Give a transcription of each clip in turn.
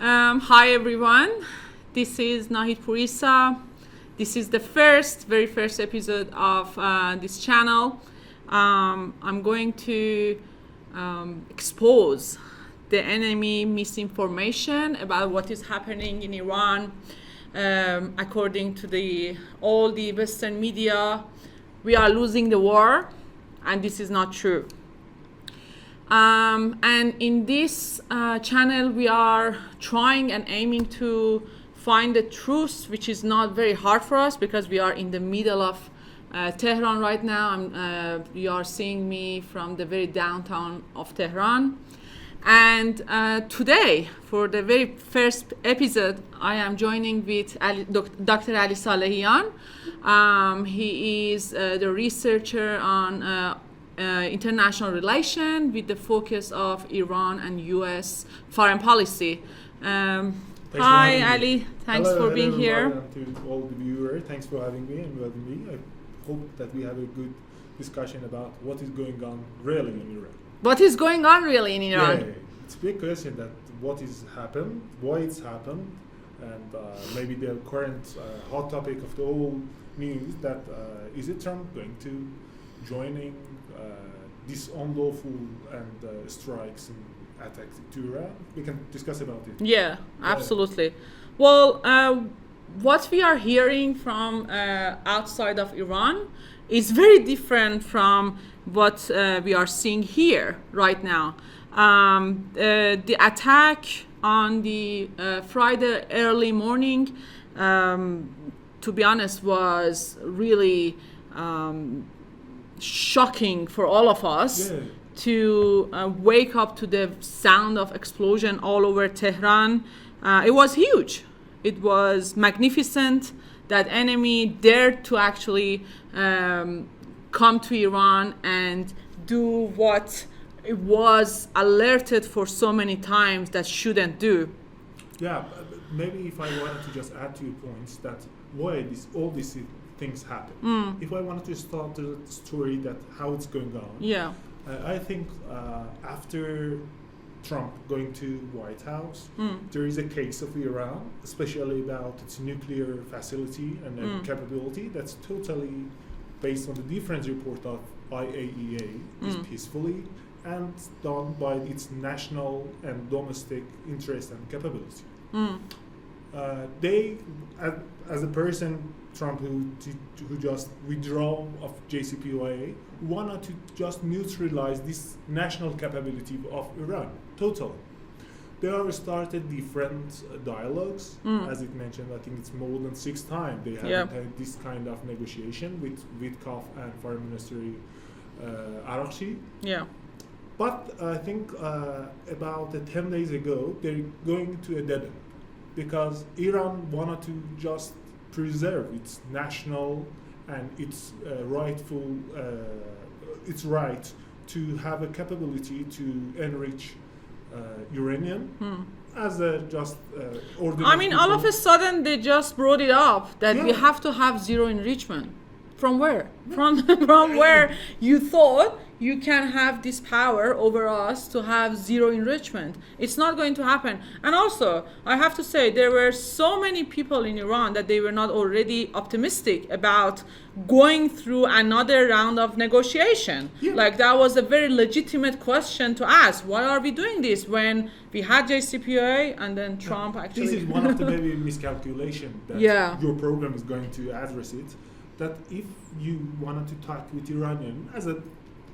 Hi everyone, this is Nahid Pur'isa. This is the very first episode of this channel. I'm going to expose the enemy misinformation about what is happening in Iran. According to all the Western media, we are losing the war, and this is not true. And in this channel, we are trying and aiming to find the truth, which is not very hard for us because we are in the middle of Tehran right now. You are seeing me from the very downtown of Tehran. And today, for the very first episode, I am joining with Dr. صالحیان. He is the researcher on international relation with the focus of Iran and U.S. foreign policy. Hi, Ali. Thanks for being here. And to all the viewers, thanks for having me and inviting me. I hope that we have a good discussion about what is going on really in Iran. What is going on really in Iran? Yeah, it's a big question that what is happened, why it's happened, and maybe the current hot topic of the whole news that is it Trump going to joining this unlawful and strikes and attacks to Iran? We can discuss about it. Yeah, absolutely. Well, what we are hearing from outside of Iran is very different from what we are seeing here right now. The attack on the Friday early morning, to be honest, was really shocking for all of us to wake up to the sound of explosion all over Tehran. It was huge. It was magnificent that enemy dared to actually come to Iran and do what it was alerted for so many times that shouldn't do. Yeah, maybe if I wanted to just add 2 points that why all these things happen. If I wanted to start the story that how it's going on, I think after Trump going to White House, there is a case of Iran, especially about its nuclear facility and capability that's totally based on the different report of IAEA is peacefully and done by its national and domestic interest and capability. They, as a person, Trump, who just withdraw of JCPOA, wanted to just neutralize this national capability of Iran, total. They have started different dialogues, as it mentioned, I think it's more than 6 times they have had this kind of negotiation with Witkoff and Foreign Minister Araghchi. But I think about 10 days ago, they're going to a dead end because Iran wanted to just preserve its national and its rightful, its right to have a capability to enrich uranium as a just ordinary. I mean, all of a sudden they just brought it up that we have to have zero enrichment. From where? From where you thought you can have this power over us to have zero enrichment. It's not going to happen. And also, I have to say, there were so many people in Iran that they were not already optimistic about going through another round of negotiation. Like, that was a very legitimate question to ask. Why are we doing this when we had JCPOA and then Trump actually... This is one of the maybe miscalculation that your program is going to address it. That if you wanted to talk with Iranian as an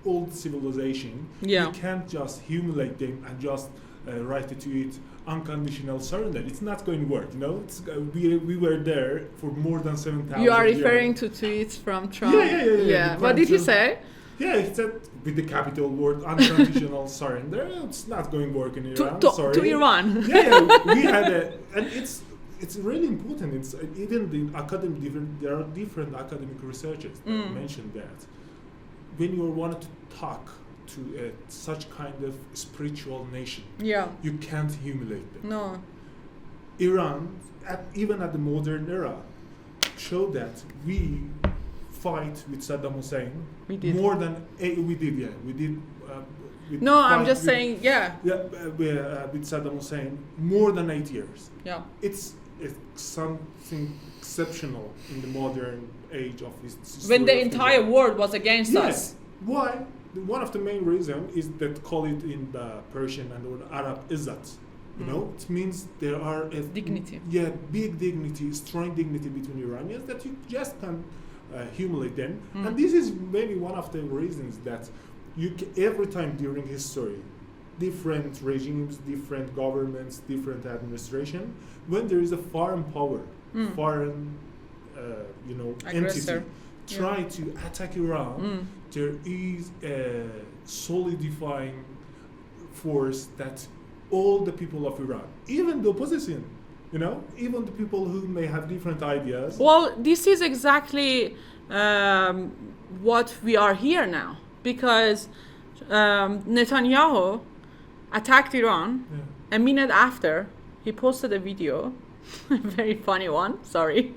old civilization, you can't just humiliate them and just write it to it unconditional surrender. It's not going to work, you know. We were there for more than 7,000 You are referring to tweets from Trump? Yeah. What did he say? Yeah, he said with the capital word unconditional surrender. It's not going to work in Iran. To Iran. We had and it's really important. It's even the academic there are different academic researchers that mentioned that when you want to talk to such kind of spiritual nation, you can't humiliate them. No. Iran, even at the modern era, showed that we fight with Saddam Hussein. We did. More than we did. Yeah, we did. No, I'm just saying, yeah. Yeah, with Saddam Hussein, more than 8 years. Yeah. It's something exceptional in the modern age of his story. When the entire world was against us. Why? One of the main reasons is that call it in the Persian and or Arab izzat. You know, it means there are a dignity. Yeah, big dignity, strong dignity between Iranians that you just can't humiliate them. And this is maybe one of the reasons that every time during history, different regimes, different governments, different administration, when there is a foreign power, foreign, entity, try to attack Iran, there is a solidifying force that all the people of Iran, even the opposition, even the people who may have different ideas. Well, this is exactly what we are here now, because Netanyahu attacked Iran. A minute after, he posted a video, a very funny one, sorry,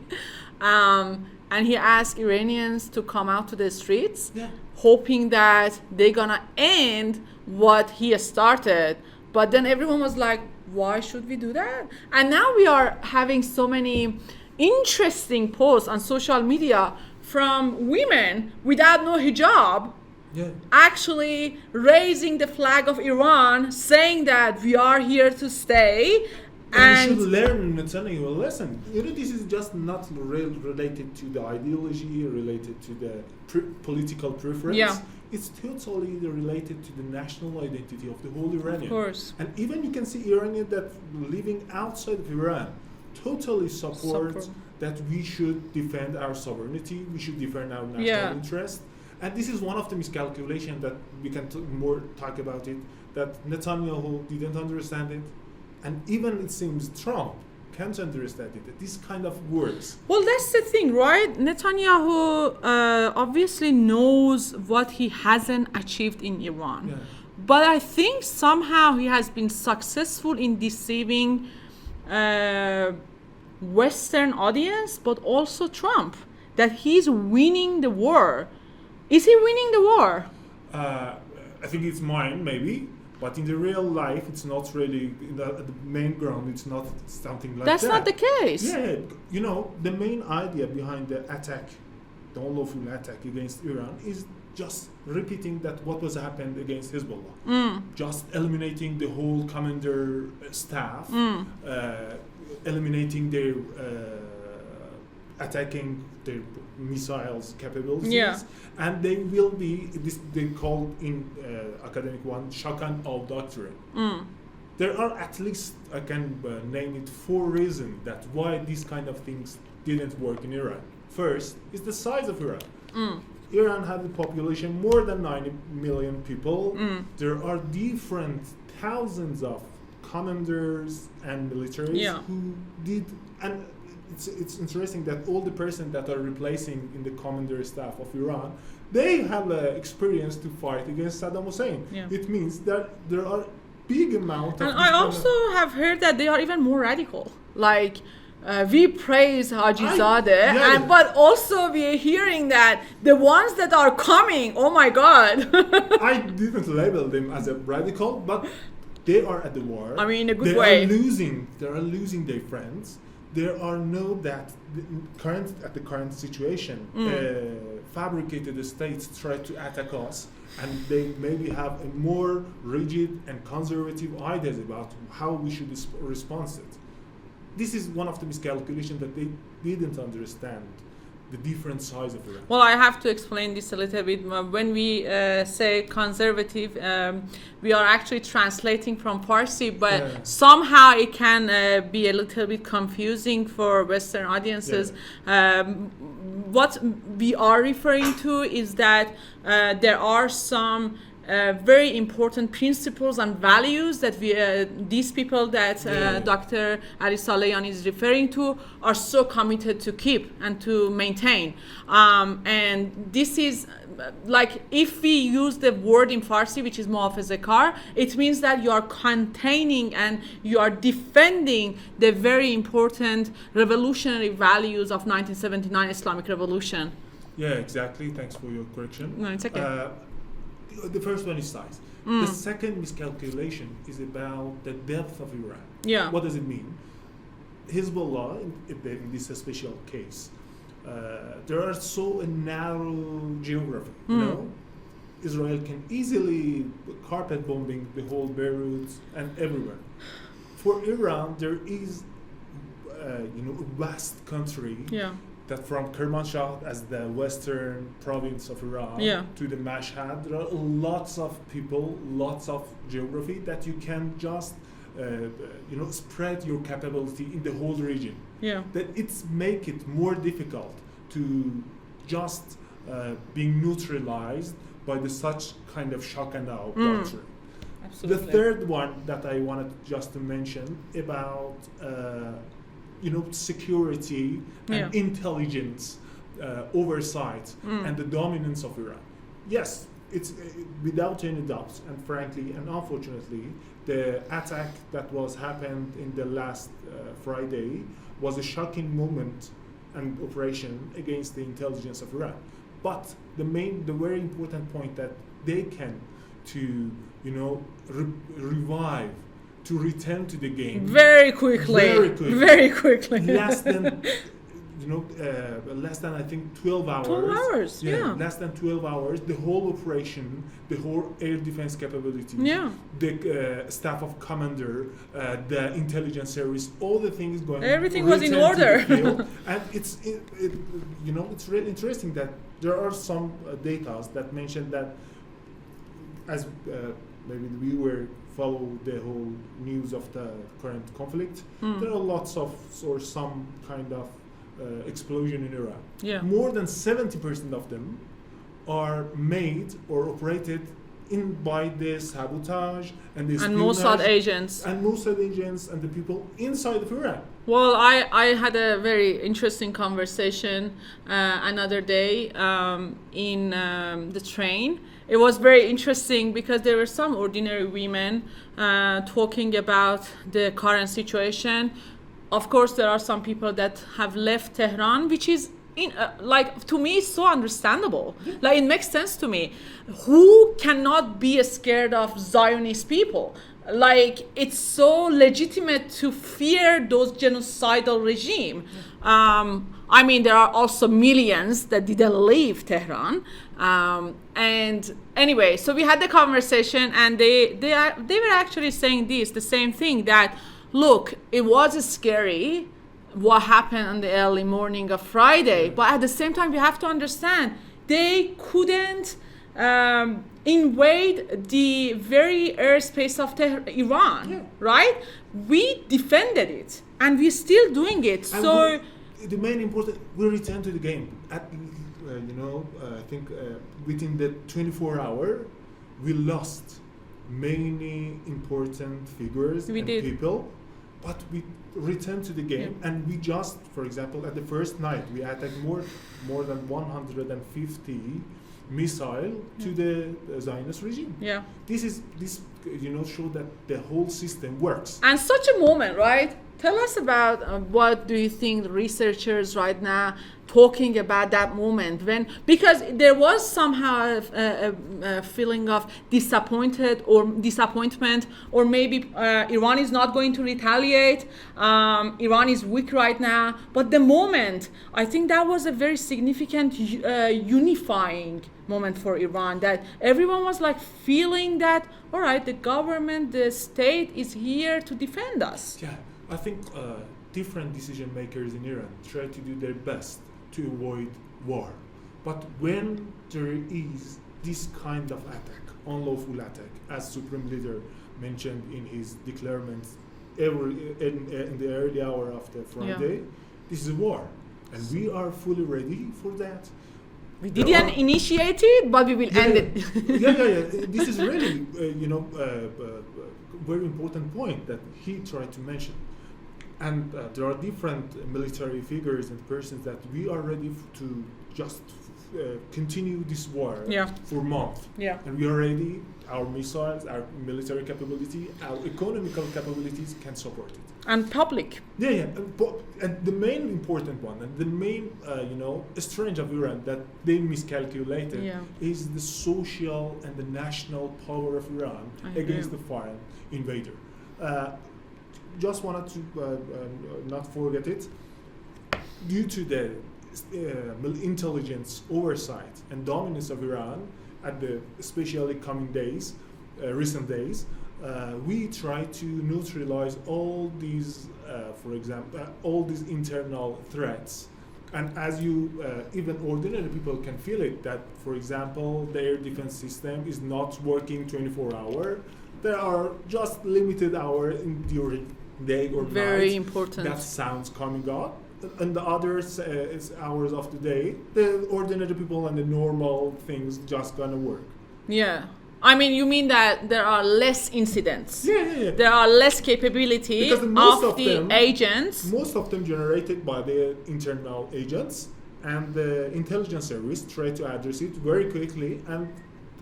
and he asked Iranians to come out to the streets, hoping that they're gonna end what he started. But then everyone was like, why should we do that? And now we are having so many interesting posts on social media from women without no hijab, actually raising the flag of Iran, saying that we are here to stay. And we should learn Netanyahu a lesson. This is just not related to the ideology, related to the political preference. Yeah. It's totally related to the national identity of the whole Iranian. Of course. And even you can see Iranians that living outside of Iran totally support that we should defend our sovereignty, we should defend our national interest. And this is one of the miscalculations that we can talk about it, that Netanyahu didn't understand it. And even it seems Trump can't understand it, that this kind of works. Well, that's the thing, right? Netanyahu obviously knows what he hasn't achieved in Iran. Yeah. But I think somehow he has been successful in deceiving Western audience, but also Trump, that he's winning the war. Is he winning the war? I think it's mine, maybe. But in the real life, it's not really, at the main ground, it's not something like That's that. That's not the case. Yeah, the main idea behind the attack, the unlawful attack against Iran, is just repeating that what was happened against Hezbollah. Just eliminating the whole commander staff, eliminating their attacking their missiles capabilities, and they will be this they call in academic one shock and awe doctrine. There are at least I can name it 4 reasons that why these kind of things didn't work in Iran. First is the size of Iran. Iran had a population more than 90 million people. There are different thousands of commanders and militaries who did, and it's interesting that all the person that are replacing in the commander staff of Iran, they have experience to fight against Saddam Hussein. It means that there are big amount of. And I also have heard that they are even more radical. Like we praise Hajizadeh, but also we are hearing that the ones that are coming, oh my God. I didn't label them as a radical, but they are at the war. I mean, in a good way. They are losing their friends. There are that at the current situation, fabricated states try to attack us, and they maybe have a more rigid and conservative ideas about how we should respond to it. This is one of the miscalculations that they didn't understand the different size of Iran. Well, I have to explain this a little bit. When we say conservative, we are actually translating from Farsi, but somehow it can be a little bit confusing for Western audiences. What we are referring to is that there are some very important principles and values that these people that Dr. Ali صالحیان is referring to are so committed to keep and to maintain. And this is like if we use the word in Farsi, which is muhafazekar, it means that you are containing and you are defending the very important revolutionary values of 1979 Islamic Revolution. Yeah, exactly. Thanks for your correction. No, it's okay. The first one is size. The second miscalculation is about the depth of Iran. Yeah. What does it mean? Hezbollah, in this special case, there are so a narrow geography. You know, Israel can easily carpet bombing the whole Beirut and everywhere. For Iran, there is, a vast country. Yeah. That from Kermanshah as the western province of Iran to the Mashhad, there are lots of people, lots of geography that you can just, spread your capability in the whole region. Yeah. That it's make it more difficult to just being neutralized by the such kind of shock and awe doctrine. Absolutely. The third one that I wanted just to mention about security and intelligence oversight and the dominance of Iran. Yes, it's without any doubt, and frankly and unfortunately, the attack that was happened in the last Friday was a shocking moment and operation against the intelligence of Iran. But the very important point that they can to revive, to return to the game very quickly. Less than I think 12 hours. 12 hours, yeah. Less than 12 hours. The whole operation, the whole air defense capability, the staff of commander, the intelligence service, all the things going. Everything was in order. And it's really interesting that there are some data that mention that as maybe the viewer follow the whole news of the current conflict, there are lots of or some kind of explosion in Iran. Yeah. More than 70% of them are made or operated by the sabotage and the Mossad agents. And Mossad agents and the people inside of Iran. Well, I had a very interesting conversation another day in the train. It was very interesting because there were some ordinary women talking about the current situation. Of course, there are some people that have left Tehran, which is to me it's so understandable. Like it makes sense to me. Who cannot be scared of Zionist people? Like it's so legitimate to fear those genocidal regime. I mean, there are also millions that didn't leave Tehran. And anyway, so we had the conversation, and they were actually saying the same thing, that look, it was scary what happened on the early morning of Friday, but at the same time we have to understand they couldn't invade the very airspace of Iran, right? We defended it, and we're still doing it. And so the main important, we return to the game. I think within the 24 hour, we lost many important figures and people, but we returned to the game, and we just, for example, at the first night, we attacked more than 150 missile to the Zionist regime. Yeah. This show that the whole system works. And such a moment, right? Tell us about what do you think the researchers right now talking about that moment because there was somehow a feeling of disappointment, or maybe Iran is not going to retaliate. Iran is weak right now, but the moment, I think that was a very significant unifying moment for Iran, that everyone was like feeling that, all right, the government, the state is here to defend us. Yeah, I think different decision makers in Iran try to do their best to avoid war. But when there is this kind of attack, unlawful attack, as Supreme Leader mentioned in his declarements in the early hour of the Friday, this is a war. And we are fully ready for that. We didn't initiate it, but we will end it. This is really, very important point that he tried to mention. And there are different military figures and persons that we are ready to just continue this war for months. And we are ready, our missiles, our military capability, our economical capabilities can support it. And public. Yeah. And the main important one, and the main, strange of Iran that they miscalculated is the social and the national power of Iran against the foreign invader. Just wanted to not forget it. Due to the intelligence oversight and dominance of Iran at the especially coming days, recent days, we try to neutralize all these, for example, all these internal threats. And as you, even ordinary people can feel it, that, for example, the air defense system is not working 24 hours. There are just limited hours during day or night. Very important. That sounds coming up. And the other hours of the day, the ordinary people and the normal things just gonna work. Yeah. I mean, you mean that there are less incidents? Yeah. There are less capability of the agents. Most of them generated by the internal agents, and the intelligence service try to address it very quickly. And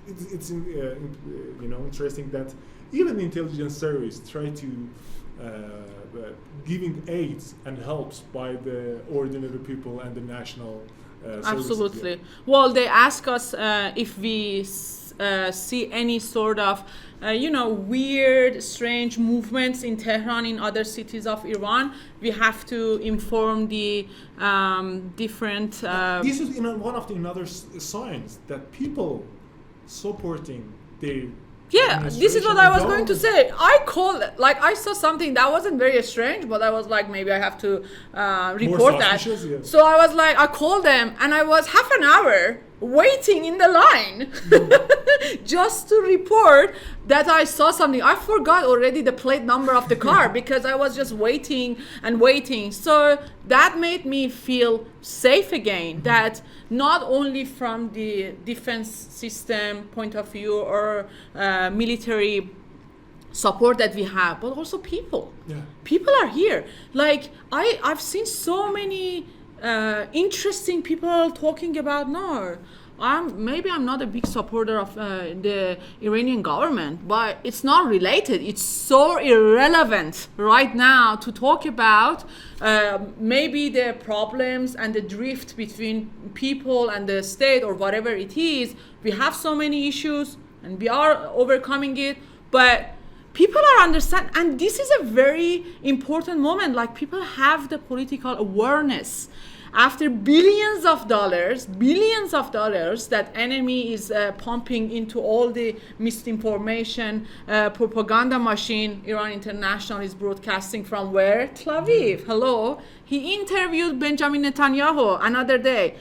it's interesting that even the intelligence service try to giving aids and helps by the ordinary people and the national services. Absolutely. Well, they ask us if we see any sort of, weird, strange movements in Tehran, in other cities of Iran. We have to inform the different... this is one of the another signs that people supporting their... Yeah, this is what I was going to say. I saw something that wasn't very strange, but I was like, maybe I have to report that. Yeah. So I was like, I called them, and I was half an hour waiting in the line just to report that I saw something. I forgot already the plate number of the car because I was just waiting and waiting. So that made me feel safe again, that not only from the defense system point of view or military support that we have, but also people. Yeah. People are here. Like, I've seen so many interesting people talking about maybe I'm not a big supporter of the Iranian government, but it's not related. It's so irrelevant right now to talk about maybe the problems and the drift between people and the state or whatever it is. We have so many issues and we are overcoming it, but people are understand, and this is a very important moment. Like, people have the political awareness. After billions of dollars that enemy is pumping into all the misinformation propaganda machine, Iran International is broadcasting from where? Tel Aviv. Hello. He interviewed Benjamin Netanyahu another day.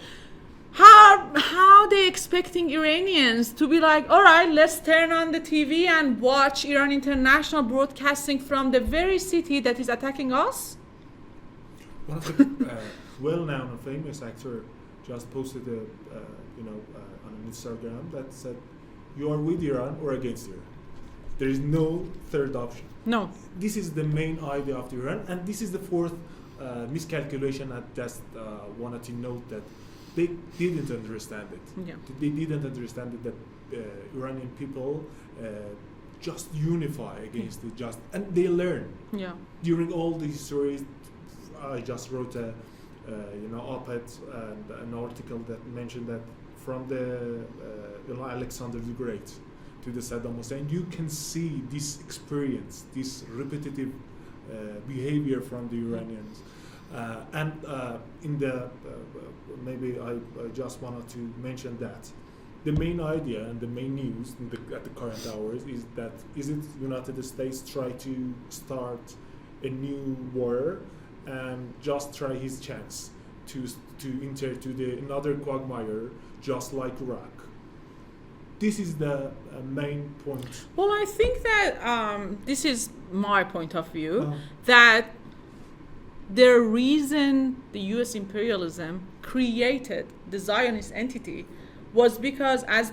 How they expecting Iranians to be like, all right, let's turn on the TV and watch Iran International broadcasting from the very city that is attacking us? One of the well-known and famous actor just posted on Instagram that said, you are with Iran or against Iran. There is no third option. No. This is the main idea of Iran, and this is the fourth miscalculation. I just wanted to note that they didn't understand it. Yeah. They didn't understand it, that Iranian people just unify against it, and they learn. Yeah. During all these stories, I just wrote a op-ed and an article that mentioned that from the Alexander the Great to the Saddam Hussein, you can see this experience, this repetitive behavior from the Iranians. In the maybe I just wanted to mention that the main idea and the main news at the current hours is that United States try to start a new war and just try his chance to enter to another quagmire just like Iraq. This is the main point. Well, I think that this is my point of view, that the reason the US imperialism created the Zionist entity was because, as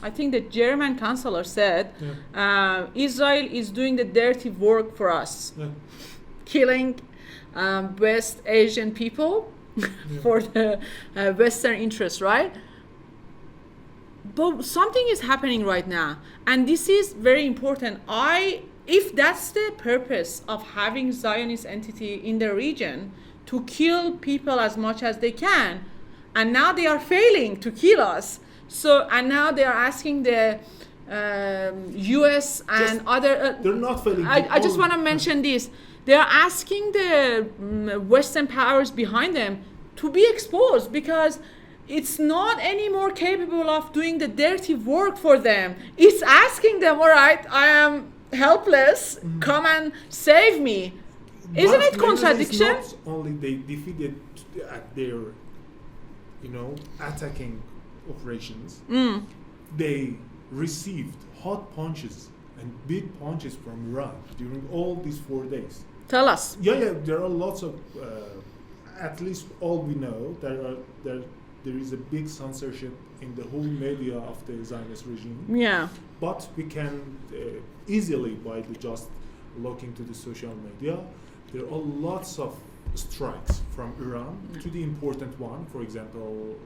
I think the German chancellor said, Israel is doing the dirty work for us, killing West Asian people for the Western interests, right? But something is happening right now, and this is very important. I if that's the purpose of having Zionist entity in the region, to kill people as much as they can, and now they are failing to kill us. So, and now they are asking the US and other... they're not failing. I just want to mention this. They are asking the Western powers behind them to be exposed, because it's not any more capable of doing the dirty work for them. It's asking them, all right, I am helpless, come and save me. Isn't it contradiction? It's not only they defeated at their, attacking operations, they received hot punches and big punches from Iran during all these 4 days. Tell us. Yeah, there are lots of, at least all we know, there is a big censorship in the whole media of the Zionist regime. Yeah. But we can easily, by just looking to the social media, there are lots of strikes from Iran to the important one, for example,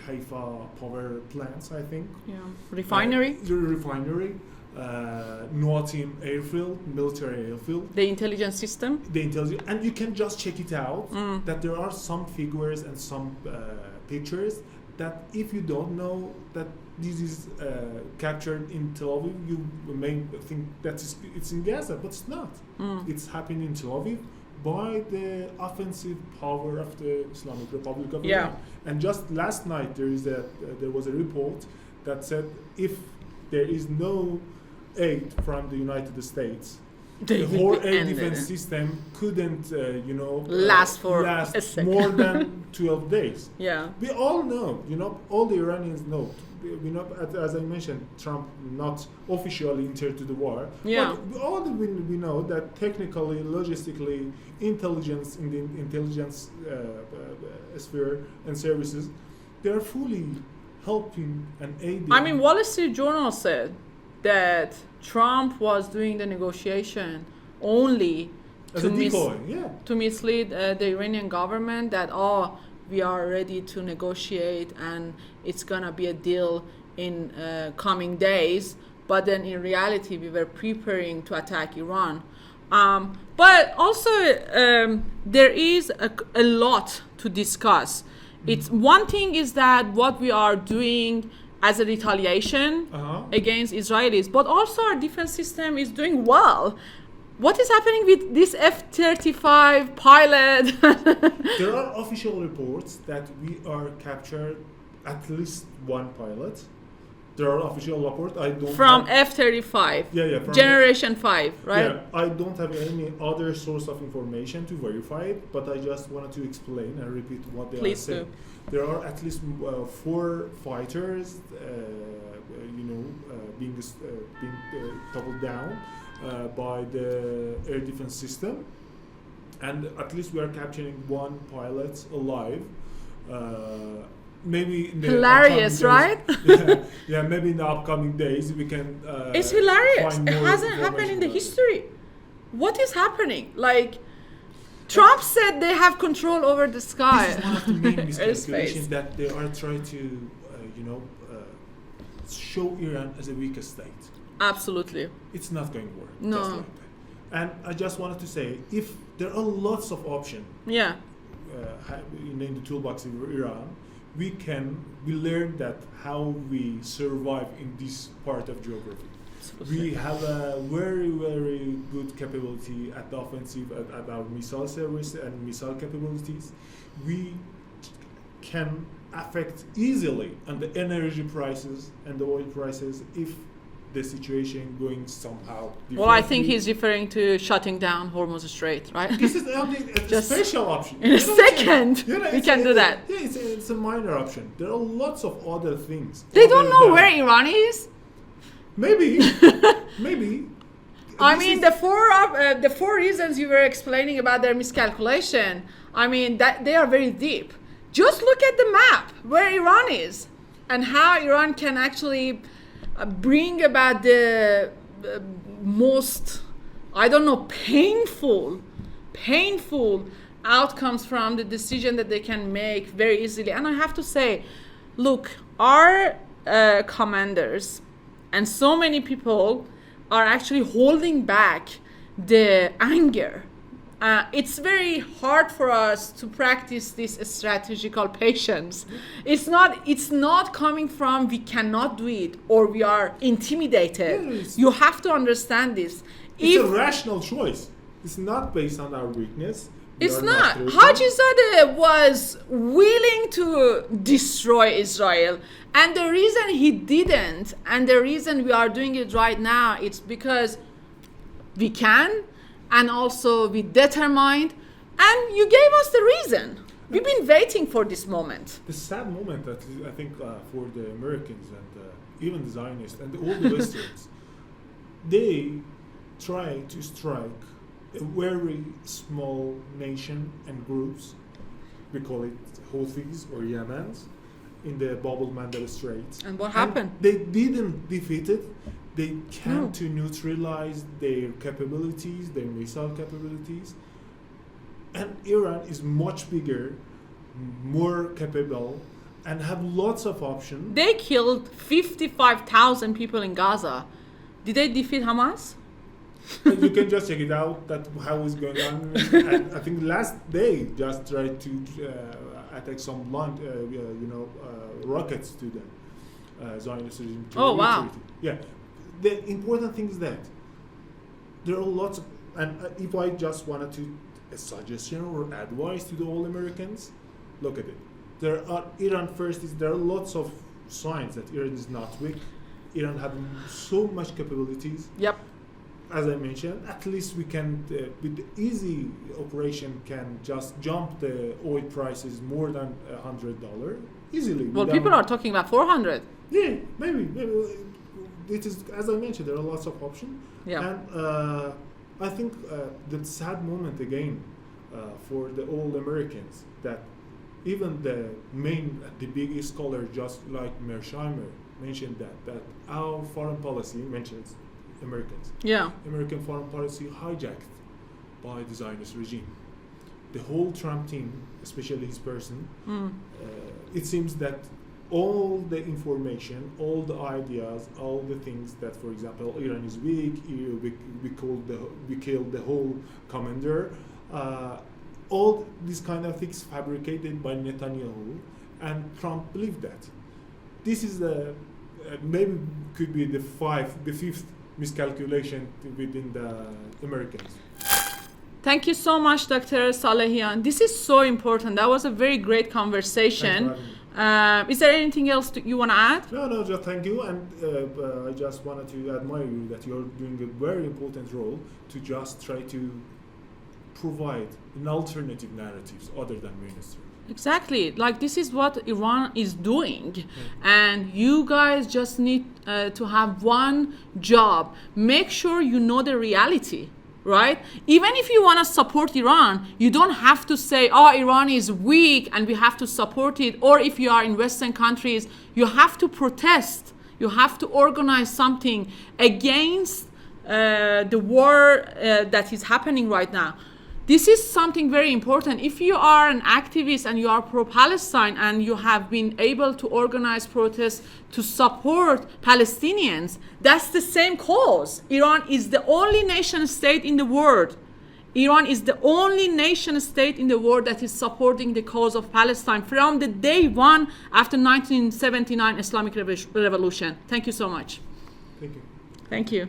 Haifa power plants, I think. Yeah. Refinery. The refinery. Noatim airfield, military airfield. The intelligence system. And you can just check it out, that there are some figures and some pictures that if you don't know that this is captured in Tel Aviv, you may think that it's in Gaza, but it's not. It's happening in Tel Aviv by the offensive power of the Islamic Republic of Iran. And just last night there was a report that said if there is no aid from the United States, the whole air defense system couldn't, last more than 12 days. Yeah. We all know, all the Iranians know. As I mentioned, Trump not officially entered to the war. Yeah. But we know that technically, logistically, intelligence in the intelligence sphere and services, they are fully helping and aiding. I mean, Wall Street Journal said that Trump was doing the negotiation only to mislead the Iranian government that, we are ready to negotiate and it's gonna be a deal in coming days. But then in reality, we were preparing to attack Iran. But also, there is a lot to discuss. It's one thing is that what we are doing as a retaliation against Israelis, but also our defense system is doing well. What is happening with this F-35 pilot? There are official reports that we are captured at least one pilot. There are official reports. From F-35. Yeah. Generation 5, right? Yeah, I don't have any other source of information to verify it, but I just wanted to explain and repeat what they are saying. There are at least 4 fighters, being toppled down by the air defense system, and at least we are capturing 1 pilot alive. Maybe in the hilarious, right? Yeah, maybe in the upcoming days we can. It's hilarious. It hasn't happened in the history. What is happening? Like, Trump said they have control over the sky. This is one of the main miscalculations that they are trying to, show Iran as a weaker state. Absolutely. It's not going to work. No. Just like that. And I just wanted to say, if there are lots of options. Yeah. In the toolbox of Iran, we learn that how we survive in this part of geography. Absolutely. We have a very, very good capability at the offensive, at our missile service and missile capabilities. We can affect easily on the energy prices and the oil prices if the situation going somehow differently. Well, I think he's referring to shutting down Hormuz Strait, right? This is only a special option. In a second, we can do that. Yeah, it's a minor option. There are lots of other things. They don't know where Iran is? Maybe. I mean, the four reasons you were explaining about their miscalculation, I mean, that they are very deep. Just look at the map where Iran is and how Iran can actually bring about the most, painful outcomes from the decision that they can make very easily. And I have to say, look, our commanders and so many people are actually holding back the anger. It's very hard for us to practice this strategical patience. It's not coming from we cannot do it or we are intimidated. Yes. You have to understand this. It's a rational choice. It's not based on our weakness. It's not. Hajizadeh was willing to destroy Israel. And the reason he didn't, and the reason we are doing it right now, it's because we can, and also we determined, and you gave us the reason. We've been waiting for this moment. The sad moment that I think for the Americans and even the Zionists and all the Westerns, they try to strike a very small nation and groups, we call it Houthis or Yemens, in the Bab el-Mandeb Straits. And what happened? They didn't defeat it. They came to neutralize their capabilities, their missile capabilities. And Iran is much bigger, more capable, and have lots of options. They killed 55,000 people in Gaza. Did they defeat Hamas? You can just check it out, that how it's going on. And I think last day just tried to attack some rockets to the Zionist regime. Oh, wow. Yeah. The important thing is that there are lots of, and if I just wanted to, a suggestion or advice to the all Americans, look at it. Iran first is, there are lots of signs that Iran is not weak. Iran has so much capabilities. Yep. As I mentioned, at least we can, with the easy operation, can just jump the oil prices more than $100 easily. Well, people are talking about 400. Yeah, maybe. It is, as I mentioned, there are lots of options. Yeah. And I think the sad moment again for the old Americans, that even the biggest scholar, just like Mearsheimer, mentioned that our foreign policy mentions Americans. Yeah. American foreign policy hijacked by the Zionist regime. The whole Trump team, especially his person, it seems that all the information, all the ideas, all the things that, for example, Iran is weak, we killed the whole commander, all these kind of things fabricated by Netanyahu, and Trump believed that. This is maybe could be the fifth miscalculation within the Americans. Thank you so much, Dr. صالحیان. This is so important. That was a very great conversation. Is there anything else you want to add? No, just thank you. And I just wanted to admire you that you're doing a very important role to just try to provide an alternative narratives other than mainstream. Exactly. Like, this is what Iran is doing. And you guys just need to have one job. Make sure you know the reality, right? Even if you want to support Iran, you don't have to say, oh, Iran is weak and we have to support it. Or if you are in Western countries, you have to protest. You have to organize something against the war that is happening right now. This is something very important. If you are an activist and you are pro-Palestine and you have been able to organize protests to support Palestinians, that's the same cause. Iran is the only nation state in the world. Iran is the only nation state in the world that is supporting the cause of Palestine from the day one after 1979 Islamic Revolution. Thank you so much. Thank you. Thank you.